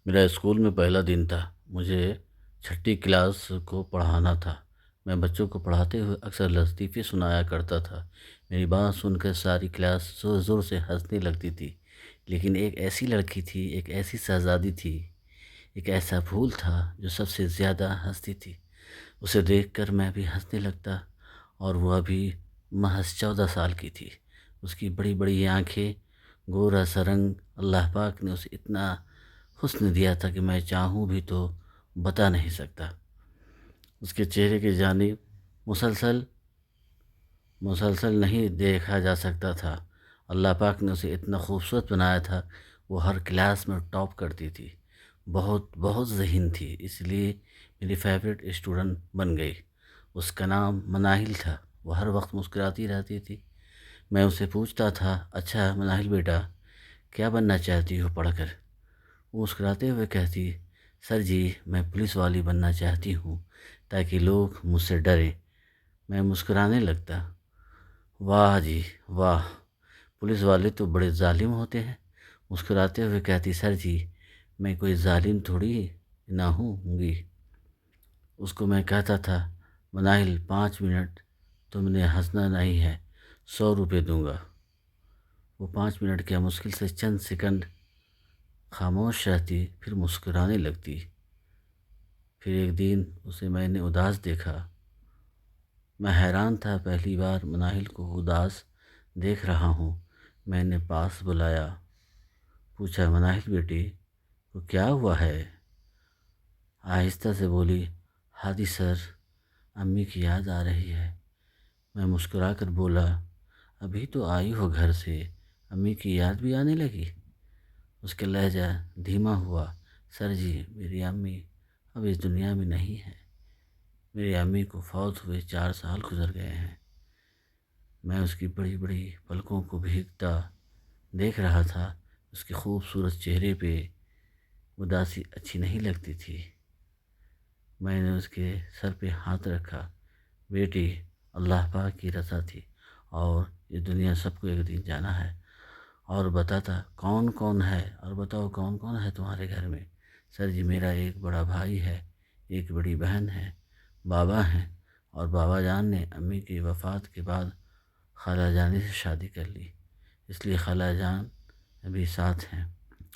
میرا اسکول میں پہلا دن تھا۔ مجھے چھٹی کلاس کو پڑھانا تھا۔ میں بچوں کو پڑھاتے ہوئے اکثر لطیفے سنایا کرتا تھا۔ میری بات سن کر ساری کلاس زور زور سے ہنسنے لگتی تھی، لیکن ایک ایسی لڑکی تھی، ایک ایسی شہزادی تھی، ایک ایسا پھول تھا جو سب سے زیادہ ہنستی تھی۔ اسے دیکھ کر میں بھی ہنسنے لگتا، اور وہ ابھی محض 14 سال کی تھی۔ اس کی بڑی بڑی آنکھیں، گورا سا رنگ، اللہ پاک نے اسے اتنا حسن دیا تھا کہ میں چاہوں بھی تو بتا نہیں سکتا۔ اس کے چہرے کی جانب مسلسل مسلسل نہیں دیکھا جا سکتا تھا۔ اللہ پاک نے اسے اتنا خوبصورت بنایا تھا، وہ ہر کلاس میں ٹاپ کرتی تھی، بہت بہت ذہین تھی، اس لیے میری فیورٹ اسٹوڈنٹ بن گئی۔ اس کا نام مناہل تھا۔ وہ ہر وقت مسکراتی رہتی تھی۔ میں اسے پوچھتا تھا، اچھا مناہل بیٹا، کیا بننا چاہتی ہو پڑھ کر؟ وہ مسکراتے ہوئے کہتی، سر جی میں پولیس والی بننا چاہتی ہوں تاکہ لوگ مجھ سے ڈریں۔ میں مسکرانے لگتا، واہ جی واہ، پولیس والے تو بڑے ظالم ہوتے ہیں۔ مسکراتے ہوئے کہتی، سر جی میں کوئی ظالم تھوڑی نہ ہوں گی۔ اس کو میں کہتا تھا، مناہل 5 منٹ تم نے ہنسنا نہیں ہے، 100 روپے دوں گا۔ وہ 5 منٹ کیا، مشکل سے چند سیکنڈ خاموش رہتی، پھر مسکرانے لگتی۔ پھر ایک دن اسے میں نے اداس دیکھا۔ میں حیران تھا، پہلی بار مناہل کو اداس دیکھ رہا ہوں۔ میں نے پاس بلایا، پوچھا، مناہل بیٹی کو کیا ہوا ہے؟ آہستہ سے بولی، ہادی سر، امی کی یاد آ رہی ہے۔ میں مسکرا کر بولا، ابھی تو آئی ہو گھر سے، امی کی یاد بھی آنے لگی؟ اس کا لہجہ دھیما ہوا، سر جی میری امی اب اس دنیا میں نہیں ہے۔ میری امی کو فوت ہوئے 4 سال گزر گئے ہیں۔ میں اس کی بڑی بڑی پلکوں کو بھیگتا دیکھ رہا تھا۔ اس کے خوبصورت چہرے پہ اداسی اچھی نہیں لگتی تھی۔ میں نے اس کے سر پہ ہاتھ رکھا، بیٹی اللہ پاک کی رضا تھی، اور یہ دنیا سب کو ایک دن جانا ہے۔ اور بتاتا، کون کون ہے؟ اور بتاؤ کون کون ہے تمہارے گھر میں؟ سر جی میرا ایک بڑا بھائی ہے، ایک بڑی بہن ہے، بابا ہیں، اور بابا جان نے امی کی وفات کے بعد خالہ جانی سے شادی کر لی، اس لیے خالہ جان ابھی ساتھ ہیں،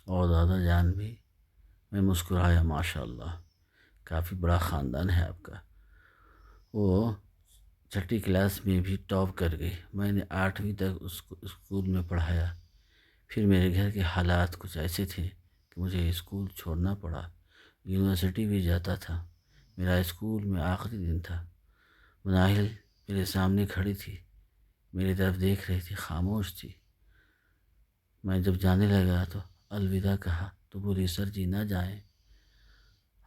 اور دادا جان بھی۔ میں مسکرایا، ماشاء اللہ کافی بڑا خاندان ہے آپ کا۔ وہ چھٹی کلاس میں بھی ٹاپ کر گئی۔ میں نے 8ویں تک اس کو اسکول میں پڑھایا۔ پھر میرے گھر کے حالات کچھ ایسے تھے کہ مجھے اسکول چھوڑنا پڑا۔ یونیورسٹی بھی جاتا تھا۔ میرا اسکول میں آخری دن تھا۔ مناہل میرے سامنے کھڑی تھی، میری طرف دیکھ رہی تھی، خاموش تھی۔ میں جب جانے لگا تو الوداع کہا تو بولی، سر جی نہ جائیں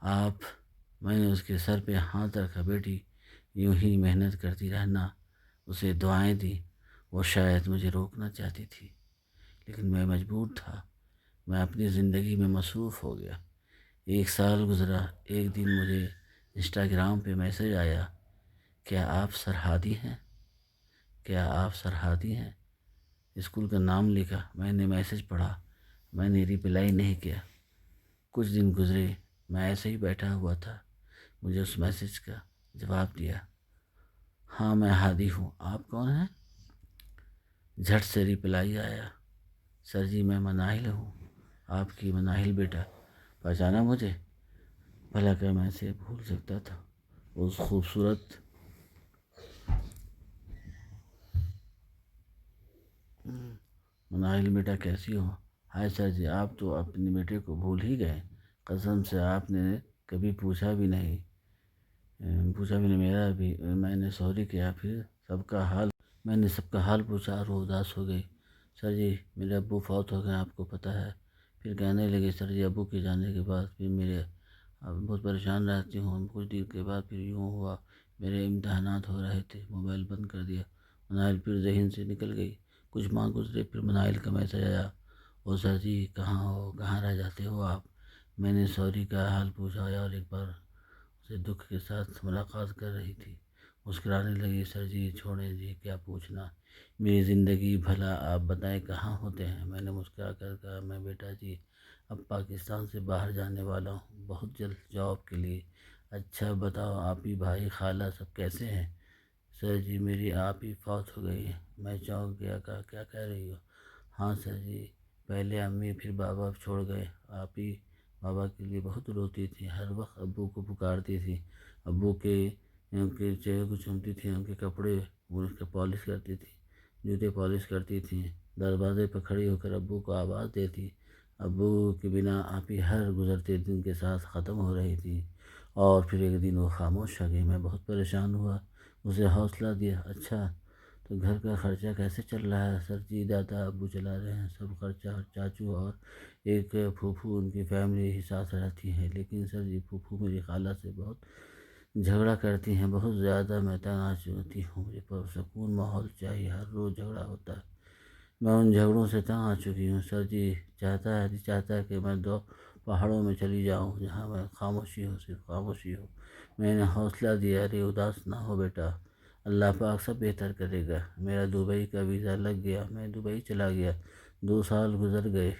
آپ۔ میں نے اس کے سر پہ ہاتھ رکھا، بیٹی یوں ہی محنت کرتی رہنا، اسے دعائیں دی۔ وہ شاید مجھے روکنا چاہتی تھی، لیکن میں مجبور تھا۔ میں اپنی زندگی میں مصروف ہو گیا۔ 1 سال گزرا۔ ایک دن مجھے انسٹاگرام پہ میسج آیا، کیا آپ سرحادی ہیں؟ کیا آپ سرحادی ہیں؟ اسکول کا نام لکھا۔ میں نے میسج پڑھا، میں نے ریپلائی نہیں کیا۔ کچھ دن گزرے، میں ایسے ہی بیٹھا ہوا تھا، مجھے اس میسج کا جواب دیا، ہاں میں ہادی ہوں، آپ کون ہیں؟ جھٹ سے ریپلائی آیا، سر جی میں مناہل ہوں، آپ کی مناہل بیٹا، پہچانا مجھے؟ بھلا کہ میں اسے بھول سکتا تھا، اس خوبصورت مناہل بیٹا کیسی ہو؟ ہائے سر جی آپ تو اپنے بیٹے کو بھول ہی گئے، قسم سے آپ نے کبھی پوچھا بھی نہیں میرا بھی۔ میں نے سوری کیا، پھر میں نے سب کا حال پوچھا، اور وہ اداس ہو گئی۔ سر جی میرے ابو فوت ہو گئے، آپ کو پتہ ہے؟ پھر کہنے لگے، سر جی ابو کے جانے کے بعد پھر اب بہت پریشان رہتی ہوں۔ کچھ دیر کے بعد پھر یوں ہوا، میرے امتحانات ہو رہے تھے، موبائل بند کر دیا، مناہل پھر ذہن سے نکل گئی۔ کچھ ماہ گزرے، پھر مناہل کا میسج آیا، او سر جی کہاں ہو، کہاں رہ جاتے ہو آپ؟ میں نے سوری کا حال پوچھا، اور ایک بار اسے دکھ کے ساتھ ملاقات کر رہی تھی۔ مسکرانے لگی، سر جی چھوڑیں جی، کیا پوچھنا، میری زندگی، بھلا آپ بتائیں کہاں ہوتے ہیں؟ میں نے مسکرا کر کہا، میں بیٹا جی اب پاکستان سے باہر جانے والا ہوں بہت جلد جاب کے لیے۔ اچھا بتاؤ آپ ہی بھائی خالہ سب کیسے ہیں؟ سر جی میری آپ ہی فوت ہو گئی ہے۔ میں چونک گیا، کہا کیا کہہ رہی ہو؟ ہاں سر جی، پہلے امی پھر بابا چھوڑ گئے۔ آپ ہی بابا کے لیے بہت روتی تھی، ہر وقت ابو کو پکارتی تھی، ابو کے ان کے چہرے کو چومتی تھی، ان کے کپڑے ان کے پالش کرتی تھی، جوتے پالش کرتی تھیں، دروازے پہ کھڑی ہو کر ابو کو آواز دیتی۔ ابو کے بنا آپ ہی ہر گزرتے دن کے ساتھ ختم ہو رہی تھی، اور پھر ایک دن وہ خاموش ہو گئی۔ میں بہت پریشان ہوا، اسے حوصلہ دیا۔ اچھا تو گھر کا خرچہ کیسے چل رہا ہے؟ سر جی دادا ابو چلا رہے ہیں سب خرچہ، چاچو اور ایک پھوپھو ان کی فیملی ہی ساتھ رہتی ہے، لیکن سر جی پھوپھو میری خالہ سے بہت جھگڑا کرتی ہیں، بہت زیادہ۔ میں تنگ آ چکی ہوں، مجھے پرسکون ماحول چاہیے، ہر روز جھگڑا ہوتا ہے، میں ان جھگڑوں سے تنگ آ چکی ہوں۔ سر جی چاہتا ہے کہ میں دو پہاڑوں میں چلی جاؤں جہاں میں خاموشی ہو، صرف خاموشی ہو۔ میں نے حوصلہ دیا، ارے اداس نہ ہو بیٹا، اللہ پاک سب بہتر کرے گا۔ میرا دبئی کا ویزا لگ گیا، میں دبئی چلا گیا، 2 سال گزر گئے۔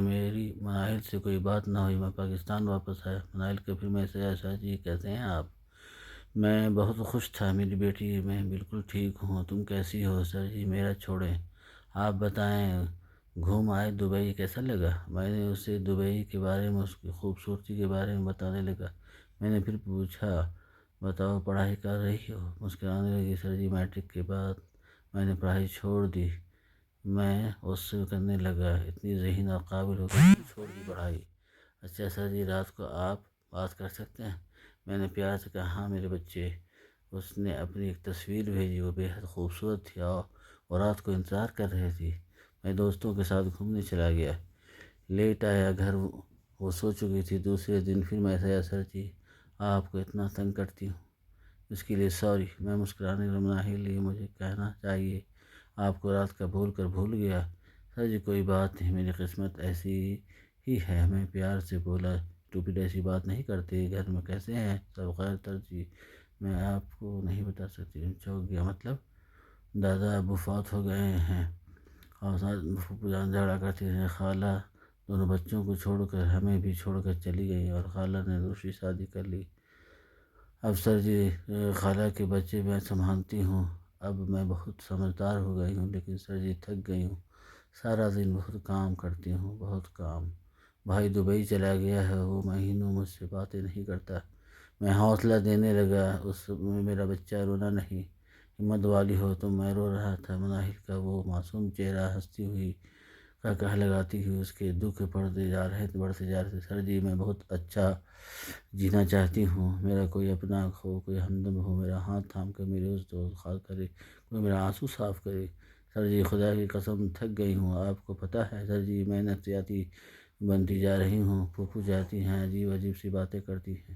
میری مناہل سے کوئی بات نہ ہوئی، میں پاکستان واپس آیا۔ مناہل کے پھر میں سے سر جی کیسے ہیں آپ؟ میں بہت خوش تھا، میری بیٹی میں بالکل ٹھیک ہوں، تم کیسی ہو؟ سر جی میرا چھوڑیں، آپ بتائیں، گھوم آئے دبئی کیسا لگا؟ میں نے اسے دبئی کے بارے میں، اس کی خوبصورتی کے بارے میں بتانے لگا۔ میں نے پھر پوچھا بتاؤ پڑھائی کر رہی ہو؟ مسکرانے لگی۔ سر جی میٹرک کے بعد میں نے پڑھائی چھوڑ دی۔ میں اس سے کرنے لگا، اتنی ذہین اور قابل ہو کر چھوڑ دی پڑھائی؟ اچھا سر جی رات کو آپ بات کر سکتے ہیں؟ میں نے پیار سے کہا ہاں میرے بچے۔ اس نے اپنی ایک تصویر بھیجی، وہ بے حد خوبصورت تھی، اور رات کو انتظار کر رہی تھی۔ میں دوستوں کے ساتھ گھومنے چلا گیا، لیٹ آیا گھر، وہ سو چکی تھی۔ دوسرے دن پھر میں آیا، سر جی آپ کو اتنا تنگ کرتی ہوں، اس کے لیے سوری۔ میں مسکرانے لگا، ہی لیے مجھے کہنا چاہیے، آپ کو رات کا بھول گیا۔ سر جی کوئی بات نہیں، میری قسمت ایسی ہی ہے۔ میں پیار سے بولا، ٹوپیڈ ایسی بات نہیں کرتے، گھر میں کیسے ہیں سب خیر؟ سر جی میں آپ کو نہیں بتا سکتی۔ چونک گیا، مطلب دادا ابو فوت ہو گئے ہیں، اور ساتھ پھوپھو جان جھگڑا کرتی ہیں، خالہ دونوں بچوں کو چھوڑ کر ہمیں بھی چھوڑ کر چلی گئی، اور خالہ نے دوسری شادی کر لی۔ اب سر جی خالہ کے بچے میں سنبھالتی ہوں، اب میں بہت سمجھدار ہو گئی ہوں، لیکن سر جی تھک گئی ہوں، سارا دن بہت کام کرتی ہوں، بہت کام۔ بھائی دبئی چلا گیا ہے، وہ مہینوں مجھ سے باتیں نہیں کرتا۔ میں حوصلہ دینے لگا، اس میں میرا بچہ رونا نہیں، ہمت والی ہو تم۔ میں رو رہا تھا، مناہل کا وہ معصوم چہرہ ہنستی ہوئی کہہ لگاتی ہوئی، اس کے دکھ بڑھتے جا رہے۔ سر جی میں بہت اچھا جینا چاہتی ہوں، میرا کوئی اپنا ہو، کوئی ہمدم ہو، میرا ہاتھ تھام کر میرے اس دوست خاص کرے، کوئی میرا آنسو صاف کرے۔ سر جی خدا کی قسم تھک گئی ہوں، آپ کو پتہ ہے سر جی میں نفسیاتی بنتی جا رہی ہوں، پھوپھو جاتی ہیں، عجیب سی باتیں کرتی ہیں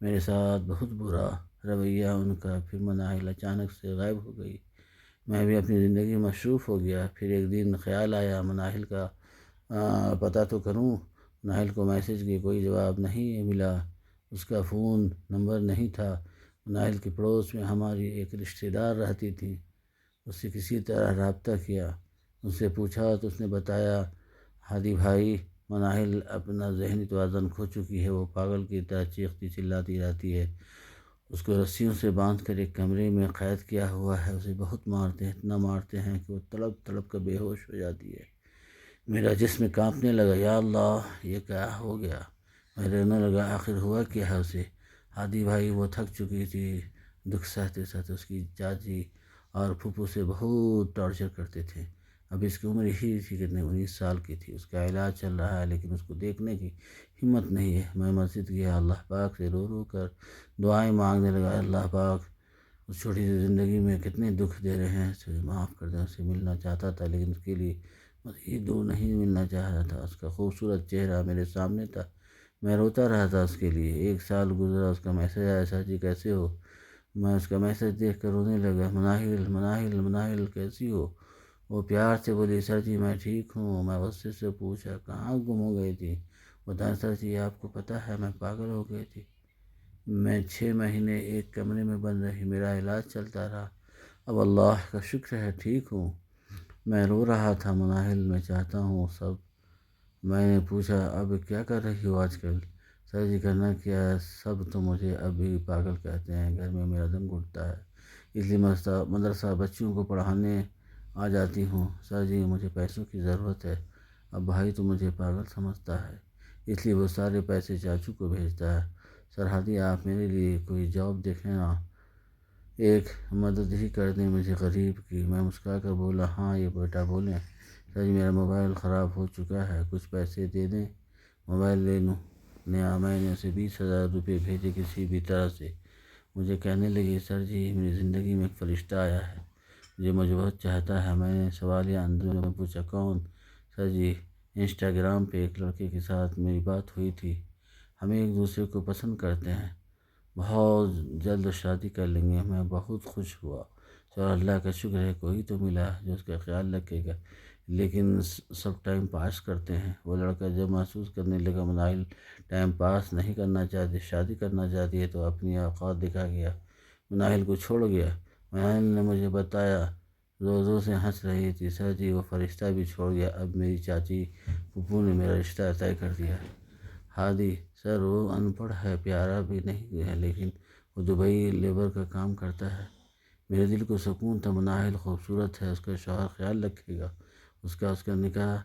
میرے ساتھ، بہت برا رویہ ان کا۔ پھر مناہل اچانک سے غائب ہو گئی، میں بھی اپنی زندگی میں مصروف ہو گیا۔ پھر ایک دن خیال آیا مناہل کا پتہ تو کروں، مناہل کو میسج کی کوئی جواب نہیں ملا، اس کا فون نمبر نہیں تھا۔ مناہل کے پڑوس میں ہماری ایک رشتہ دار رہتی تھی، اس سے کسی طرح رابطہ کیا، اس سے پوچھا تو اس نے بتایا ہادی بھائی مناہل اپنا ذہنی توازن کھو چکی ہے، وہ پاگل کی طرح چیختی چلاتی رہتی ہے، اس کو رسیوں سے باندھ کر ایک کمرے میں قید کیا ہوا ہے، اسے بہت مارتے ہیں، اتنا مارتے ہیں کہ وہ تڑپ کر بے ہوش ہو جاتی ہے۔ میرا جسم کانپنے لگا، یا اللہ یہ کیا ہو گیا؟ میں رونے لگا، آخر ہوا کیا ہے اسے؟ ہادی بھائی وہ تھک چکی تھی، دکھ سہتے سہتے، اس کی چاچی اور پھوپھو سے بہت ٹارچر کرتے تھے۔ اب اس کی عمر ہی تھی کتنے، 19 سال کی تھی، اس کا علاج چل رہا ہے، لیکن اس کو دیکھنے کی ہمت نہیں ہے۔ میں مسجد گیا، اللہ پاک سے رو کر دعائیں مانگنے لگا، اللہ پاک اس چھوٹی سی زندگی میں کتنے دکھ دے رہے ہیں، اسے معاف کر دیں۔ اسے ملنا چاہتا تھا، لیکن اس کے لیے مزید دور نہیں ملنا چاہ رہا تھا، اس کا خوبصورت چہرہ میرے سامنے تھا، میں روتا رہا تھا اس کے لیے۔ 1 سال گزرا، اس کا میسج آیا، سر جی کیسے ہو؟ میں اس کا میسج دیکھ کر رونے لگا، مناہل کیسی ہو؟ وہ پیار سے بولی، سر جی میں ٹھیک ہوں۔ میں غصے سے پوچھا کہاں گم ہو گئی تھی؟ بتائیں سر جی آپ کو پتہ ہے میں پاگل ہو گئی تھی، میں 6 مہینے ایک کمرے میں بند رہی، میرا علاج چلتا رہا۔ اب اللہ کا شکر ہے ٹھیک ہوں۔ میں رو رہا تھا، مناہل میں چاہتا ہوں سب۔ میں نے پوچھا اب کیا کر رہی ہو آج کل؟ سر جی کرنا کیا ہے، سب تو مجھے اب بھی پاگل کہتے ہیں، گھر میں میرا دم گھٹتا ہے، اس لیے مدرسہ بچوں کو پڑھانے آ جاتی ہوں۔ سر جی مجھے پیسوں کی ضرورت ہے، اب بھائی تو مجھے پاگل سمجھتا ہے، اس لیے وہ سارے پیسے چاچو کو بھیجتا ہے۔ سر ہادی آپ میرے لیے کوئی جاب دیکھیں نا، ایک مدد ہی کر دیں مجھے غریب کی۔ میں مسکرا کر بولا ہاں یہ بیٹا بولیں۔ سر جی میرا موبائل خراب ہو چکا ہے، کچھ پیسے دے دیں، موبائل لے لوں نیا۔ میں نے اسے 20,000 روپے بھیجے کسی بھی طرح سے۔ مجھے کہنے لگی سر جی میری زندگی میں ایک فرشتہ آیا ہے جو مجھے بہت چاہتا ہے۔ میں نے سوالیہ انداز میں پوچھا کون؟ سر جی انسٹاگرام پہ ایک لڑکے کے ساتھ میری بات ہوئی تھی، ہم ایک دوسرے کو پسند کرتے ہیں، بہت جلد شادی کر لیں گے۔ میں بہت خوش ہوا، سر اللہ کا شکر ہے کوئی تو ملا جو اس کا خیال رکھے گا، لیکن سب ٹائم پاس کرتے ہیں۔ وہ لڑکا جب محسوس کرنے لگا مناہل ٹائم پاس نہیں کرنا چاہتی، شادی کرنا چاہتی ہے، تو اپنی اوقات دکھا گیا، مناہل کو چھوڑ گیا۔ مناہل نے مجھے بتایا، زور زور سے ہنس رہی تھی، سر جی وہ فرشتہ بھی چھوڑ گیا، اب میری چاچی پھوپھو نے میرا رشتہ طے کر دیا۔ ہادی سر وہ ان پڑھ ہے، پیارا بھی نہیں ہے، لیکن وہ دبئی لیبر کا کام کرتا ہے۔ میرے دل کو سکون تھا، مناہل خوبصورت ہے، اس کا شوہر خیال رکھے گا، اس کا نکاح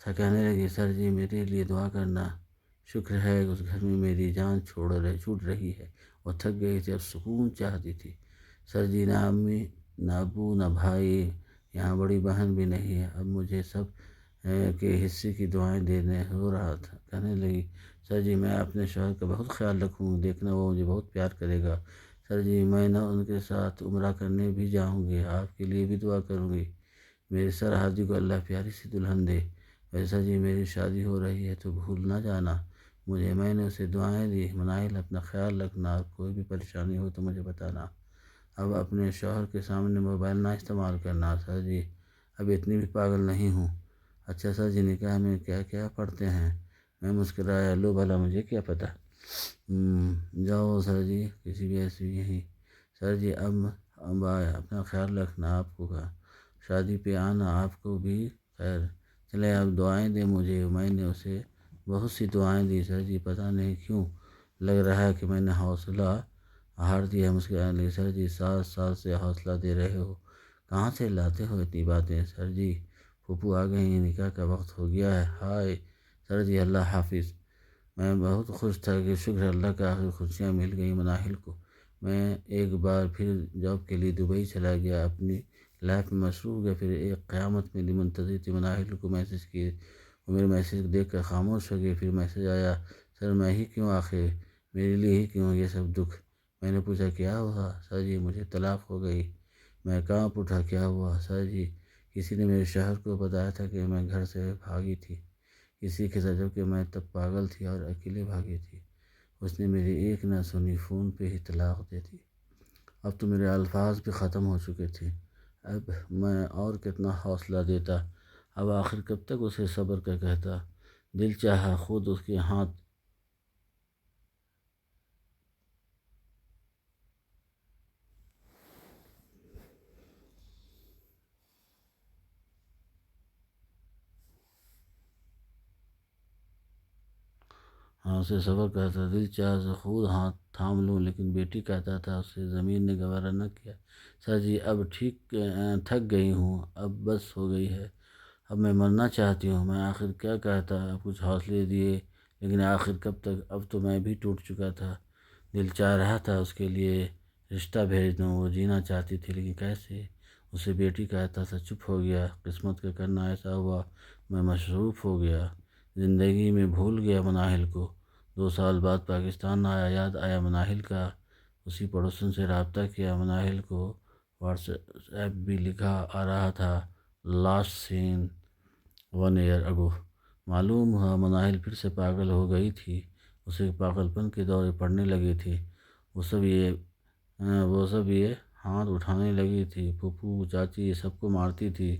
تھا۔ کہنے لگی سر جی میرے لیے دعا کرنا، شکر ہے اس گھر میں میری جان چھوٹ رہی ہے اور تھک گئی تھی، اب سکون چاہتی تھی۔ سر جی نہ امی نہ ابو نہ بھائی، یہاں بڑی بہن بھی نہیں ہے، اب مجھے سب کے حصے کی دعائیں دینے ہو رہا تھا۔ کہنے لگی سر جی میں اپنے شوہر کا بہت خیال رکھوں گی، دیکھنا وہ مجھے بہت پیار کرے گا۔ سر جی میں نہ ان کے ساتھ عمرہ کرنے بھی جاؤں گی، آپ کے لیے بھی دعا کروں گی، میرے سر ہادی کو اللہ پیاری سی دلہن دے۔ ویسا جی میری شادی ہو رہی ہے تو بھول نہ جانا مجھے۔ میں نے اسے دعائیں دی، مناہل اپنا خیال رکھنا، کوئی بھی پریشانی ہو تو مجھے بتانا، اب اپنے شوہر کے سامنے موبائل نہ استعمال کرنا۔ سر جی اب اتنی بھی پاگل نہیں ہوں۔ اچھا سر جی نکاح میں کیا کیا پڑھتے ہیں؟ میں مسکرایا، لو بھلا مجھے کیا پتہ، جاؤ سر جی کسی بھی ایسی یہیں۔ سر جی اب اپنا خیال رکھنا، آپ کو کہا شادی پہ آنا، آپ کو بھی خیر، چلے آپ دعائیں دیں مجھے۔ میں نے اسے بہت سی دعائیں دی۔ سر جی پتہ نہیں کیوں لگ رہا ہے کہ میں نے حوصلہ ہار دیا۔ مسکرانے لگی، سر جی 7 سال سے حوصلہ دے رہے ہو، کہاں سے لاتے ہو اتنی باتیں؟ سر جی پھوپھو آ گئی، نکاح کا وقت ہو گیا ہے، ہائے سر جی اللہ حافظ۔ میں بہت خوش تھا کہ شکر اللہ کا آخر خوشیاں مل گئیں مناہل کو۔ میں ایک بار پھر جاب کے لیے دبئی چلا گیا، اپنی لائف میں مصروف گیا۔ پھر ایک قیامت میری منتظر تھی، مناہل کو میسج کیے، وہ میرے میسج دیکھ کر خاموش ہو گئی۔ پھر میسج آیا، سر میں ہی کیوں آخر، میرے لیے ہی کیوں یہ سب دکھ؟ میں نے پوچھا کیا ہوا؟ سر جی مجھے طلاق ہو گئی۔ میں کانپ اٹھا، کیا ہوا؟ سر جی کسی نے میرے شوہر کو بتایا تھا کہ میں گھر سے بھاگی تھی، کسی کے ساتھ، جبکہ میں تب پاگل تھی اور اکیلے بھاگی تھی۔ اس نے میری ایک نہ سنی، فون پہ ہی طلاق دے دی۔ اب تو میرے الفاظ بھی ختم ہو چکے تھے، اب میں اور کتنا حوصلہ دیتا، اب آخر کب تک اسے صبر کا کہتا۔ دل چاہا خود اس کے ہاتھ اسے صبر کرتا، دل چاہا سے خود ہاتھ تھام لوں، لیکن بیٹی کہتا تھا، اسے زمین نے گوارا نہ کیا۔ سر جی اب تھک گئی ہوں، اب بس ہو گئی ہے، اب میں مرنا چاہتی ہوں۔ میں آخر کیا کہتا، اب کچھ حوصلے دیے، لیکن آخر کب تک، اب تو میں بھی ٹوٹ چکا تھا۔ دل چاہ رہا تھا اس کے لیے رشتہ بھیج دوں، وہ جینا چاہتی تھی، لیکن کیسے؟ اسے بیٹی کہتا تھا، چپ ہو گیا۔ قسمت کا کرنا ایسا ہوا، میں مصروف ہو گیا، زندگی میں بھول گیا مناہل کو۔ 2 سال بعد پاکستان آیا، یاد آیا مناہل کا، اسی پڑوسن سے رابطہ کیا، مناہل کو واٹس ایپ بھی لکھا آ رہا تھا، لاسٹ سین 1 ایئر اگو۔ معلوم ہوا مناہل پھر سے پاگل ہو گئی تھی، اسے پاگل پن کے دورے پڑنے لگے تھے، وہ سب یہ ہاتھ اٹھانے لگی تھی، پھوپھو چاچی سب کو مارتی تھی،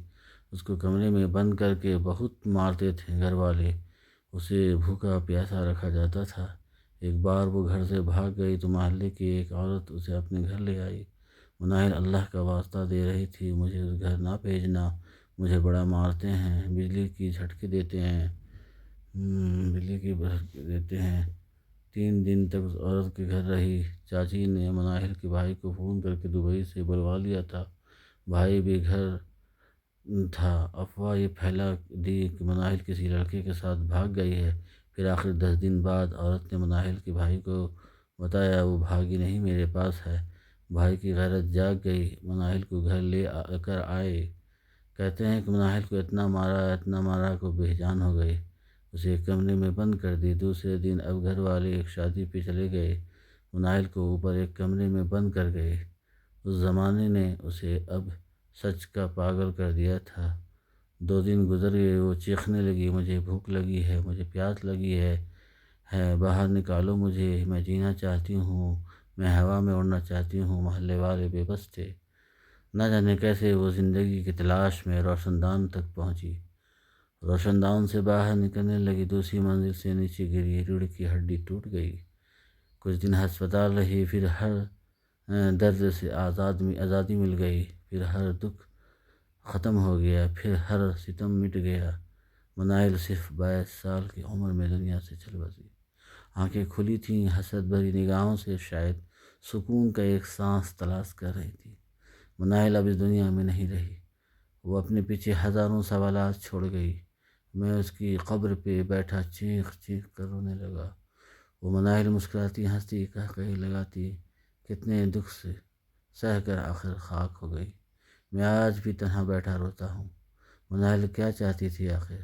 اس کو کمرے میں بند کر کے بہت مارتے تھے گھر والے، اسے بھوکا پیاسا رکھا جاتا تھا، ایک بار وہ گھر سے بھاگ گئی تو محلے کی ایک عورت اسے اپنے گھر لے آئی۔ مناہل اللہ کا واسطہ دے رہی تھی، مجھے اس گھر نہ بھیجنا، مجھے بڑا مارتے ہیں، بجلی کی جھٹکے دیتے ہیں، بجلی کی جھٹکے دیتے ہیں۔ 3 دن تک اس عورت کے گھر رہی۔ چاچی نے مناہل کے بھائی کو فون کر کے دبئی سے بلوا لیا تھا۔ بھائی بھی گھر تھا۔ افواہ یہ پھیلا دی کہ مناہل کسی لڑکے کے ساتھ بھاگ گئی ہے۔ پھر آخر 10 دن بعد عورت نے مناہل کے بھائی کو بتایا، وہ بھاگی نہیں، میرے پاس ہے۔ بھائی کی غیرت جاگ گئی، مناہل کو گھر لے کر آئے۔ کہتے ہیں کہ مناہل کو اتنا مارا کہ وہ بے جان ہو گئی۔ اسے ایک کمرے میں بند کر دی۔ دوسرے دن اب گھر والے ایک شادی پہ چلے گئے، مناہل کو اوپر ایک کمرے میں بند کر گئے۔ اس زمانے نے اسے اب سچ کا پاگل کر دیا تھا۔ 2 دن گزر گئے، وہ چیخنے لگی، مجھے بھوک لگی ہے، مجھے پیاس لگی ہے، باہر نکالو مجھے، میں جینا چاہتی ہوں، میں ہوا میں اڑنا چاہتی ہوں۔ محلے والے بے بس تھے، نہ جانے کیسے وہ زندگی کی تلاش میں روشن دان تک پہنچی۔ روشن دان سے باہر نکلنے لگی، دوسری منزل سے نیچے گری، ریڑھ کی ہڈی ٹوٹ گئی۔ کچھ دن ہسپتال رہی، پھر ہر درد سے آزادی مل گئی، پھر ہر دکھ ختم ہو گیا، پھر ہر ستم مٹ گیا۔ مناہل صرف 22 سال کی عمر میں دنیا سے چل بسی۔ آنکھیں کھلی تھیں، حسرت بھری نگاہوں سے شاید سکون کا ایک سانس تلاش کر رہی تھی۔ مناہل اب اس دنیا میں نہیں رہی، وہ اپنے پیچھے ہزاروں سوالات چھوڑ گئی۔ میں اس کی قبر پہ بیٹھا چیخ چیخ کر رونے لگا۔ وہ مناہل مسکراتی، ہنستی، قہقہے لگاتی، کتنے دکھ سے سہ کر آخر خاک ہو گئی۔ میں آج بھی تنہا بیٹھا روتا ہوں۔ مناہل کیا چاہتی تھی آخر؟